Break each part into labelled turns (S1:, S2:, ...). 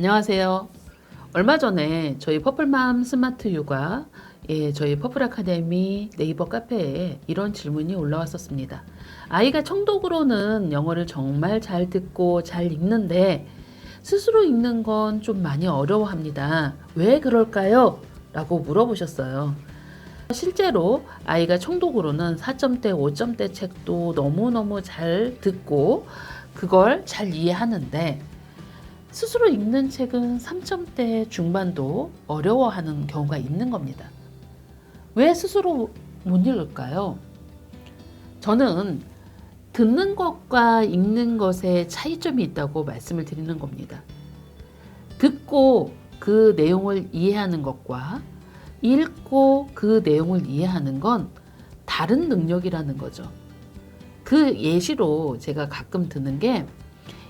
S1: 안녕하세요. 얼마 전에 저희 퍼플맘 스마트 육아, 저희 퍼플 아카데미 네이버 카페에 이런 질문이 올라왔었습니다. 아이가 청독으로는 영어를 정말 잘 듣고 잘 읽는데 스스로 읽는 건 좀 많이 어려워합니다. 왜 그럴까요? 라고 물어보셨어요. 실제로 아이가 청독으로는 4점대, 5점대 책도 너무너무 잘 듣고 그걸 잘 이해하는데 스스로 읽는 책은 3점대 중반도 어려워하는 경우가 있는 겁니다. 왜 스스로 못 읽을까요? 저는 듣는 것과 읽는 것에 차이점이 있다고 말씀을 드리는 겁니다. 듣고 그 내용을 이해하는 것과 읽고 그 내용을 이해하는 건 다른 능력이라는 거죠. 그 예시로 제가 가끔 드는 게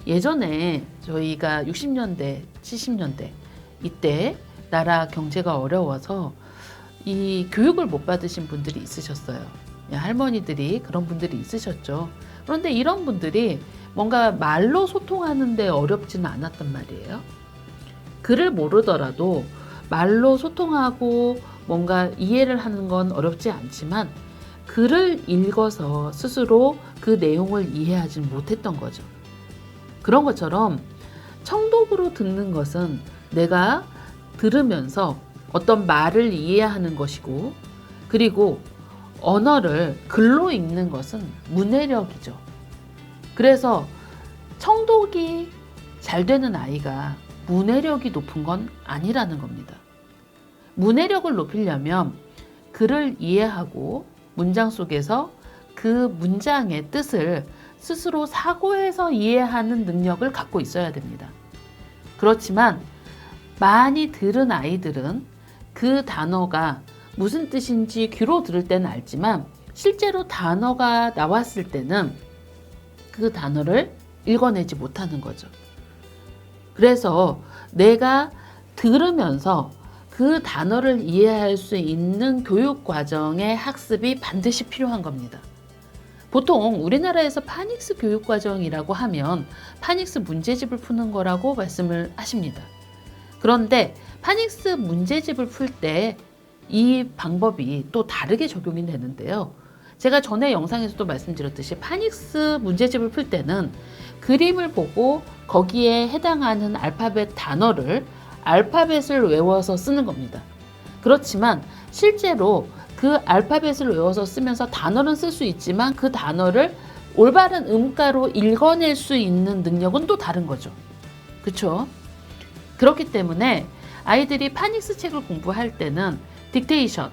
S1: 예전에 저희가 60년대, 70년대 이때 나라 경제가 어려워서 이 교육을 못 받으신 분들이 있으셨어요. 할머니들이 그런 분들이 있으셨죠. 그런데 이런 분들이 뭔가 말로 소통하는데 어렵지는 않았단 말이에요. 글을 모르더라도 말로 소통하고 뭔가 이해를 하는 건 어렵지 않지만 글을 읽어서 스스로 그 내용을 이해하지 못했던 거죠. 그런 것처럼 청독으로 듣는 것은 내가 들으면서 어떤 말을 이해하는 것이고, 그리고 언어를 글로 읽는 것은 문해력이죠. 그래서 청독이 잘 되는 아이가 문해력이 높은 건 아니라는 겁니다. 문해력을 높이려면 글을 이해하고 문장 속에서 그 문장의 뜻을 스스로 사고해서 이해하는 능력을 갖고 있어야 됩니다. 그렇지만 많이 들은 아이들은 그 단어가 무슨 뜻인지 귀로 들을 때는 알지만 실제로 단어가 나왔을 때는 그 단어를 읽어내지 못하는 거죠. 그래서 내가 들으면서 그 단어를 이해할 수 있는 교육 과정의 학습이 반드시 필요한 겁니다. 보통 우리나라에서 파닉스 교육과정이라고 하면 파닉스 문제집을 푸는 거라고 말씀을 하십니다. 그런데 파닉스 문제집을 풀 때 이 방법이 또 다르게 적용이 되는데요. 제가 전에 영상에서도 말씀드렸듯이 파닉스 문제집을 풀 때는 그림을 보고 거기에 해당하는 알파벳 단어를 알파벳을 외워서 쓰는 겁니다. 그렇지만 실제로 그 알파벳을 외워서 쓰면서 단어는 쓸 수 있지만 그 단어를 올바른 음가로 읽어낼 수 있는 능력은 또 다른 거죠. 그렇죠? 그렇기 때문에 아이들이 파닉스 책을 공부할 때는 딕테이션,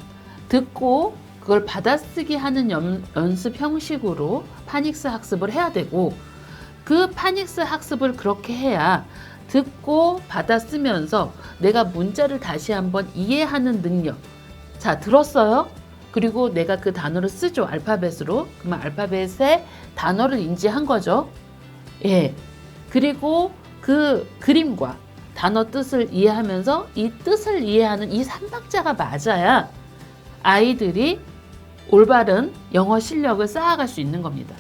S1: 듣고 그걸 받아쓰기 하는 연습 형식으로 파닉스 학습을 해야 되고, 그 파닉스 학습을 그렇게 해야 듣고 받아쓰면서 내가 문자를 다시 한번 이해하는 능력. 자, 들었어요? 그리고 내가 그 단어를 쓰죠. 알파벳으로. 그러면 알파벳의 단어를 인지한 거죠. 예. 그리고 그 그림과 단어 뜻을 이해하면서 이 뜻을 이해하는 이 삼박자가 맞아야 아이들이 올바른 영어 실력을 쌓아갈 수 있는 겁니다.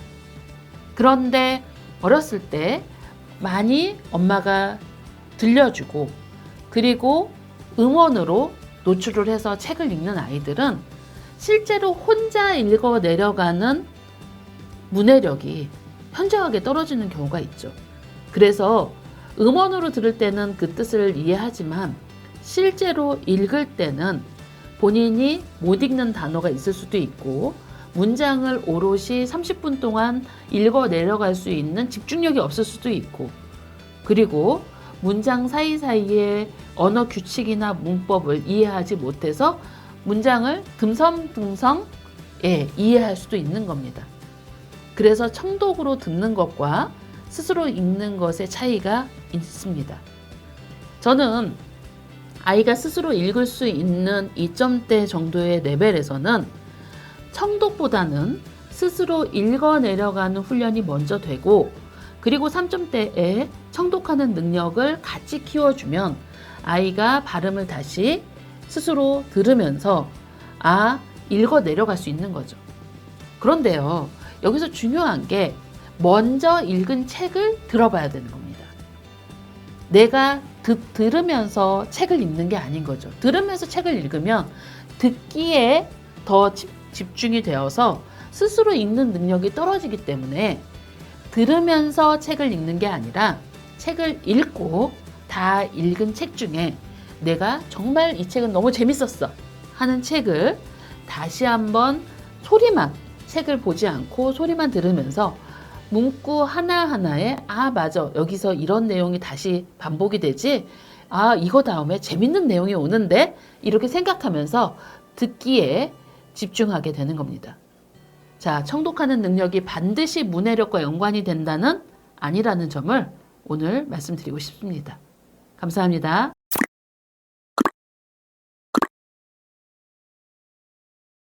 S1: 그런데 어렸을 때 많이 엄마가 들려주고 그리고 음원으로 노출을 해서 책을 읽는 아이들은 실제로 혼자 읽어 내려가는 문해력이 현저하게 떨어지는 경우가 있죠. 그래서 음원으로 들을 때는 그 뜻을 이해하지만 실제로 읽을 때는 본인이 못 읽는 단어가 있을 수도 있고 문장을 오롯이 30분 동안 읽어 내려갈 수 있는 집중력이 없을 수도 있고, 그리고 문장 사이사이에 언어 규칙이나 문법을 이해하지 못해서 문장을 듬성듬성 이해할 수도 있는 겁니다. 그래서 청독으로 듣는 것과 스스로 읽는 것의 차이가 있습니다. 저는 아이가 스스로 읽을 수 있는 2점대 정도의 레벨에서는 청독보다는 스스로 읽어 내려가는 훈련이 먼저 되고, 그리고 3점대에 청독하는 능력을 같이 키워주면 아이가 발음을 다시 스스로 들으면서 읽어 내려갈 수 있는 거죠. 그런데요, 여기서 중요한 게 먼저 읽은 책을 들어봐야 되는 겁니다. 내가 들으면서 책을 읽는 게 아닌 거죠. 들으면서 책을 읽으면 듣기에 더 집중이 되어서 스스로 읽는 능력이 떨어지기 때문에 들으면서 책을 읽는 게 아니라 책을 읽고 다 읽은 책 중에 내가 정말 이 책은 너무 재밌었어 하는 책을 다시 한번 소리만, 책을 보지 않고 소리만 들으면서 문구 하나하나에 아 맞아 여기서 이런 내용이 다시 반복이 되지, 아 이거 다음에 재밌는 내용이 오는데 이렇게 생각하면서 듣기에 집중하게 되는 겁니다. 자, 청독하는 능력이 반드시 문해력과 연관이 된다는 아니라는 점을 오늘 말씀드리고 싶습니다. 감사합니다.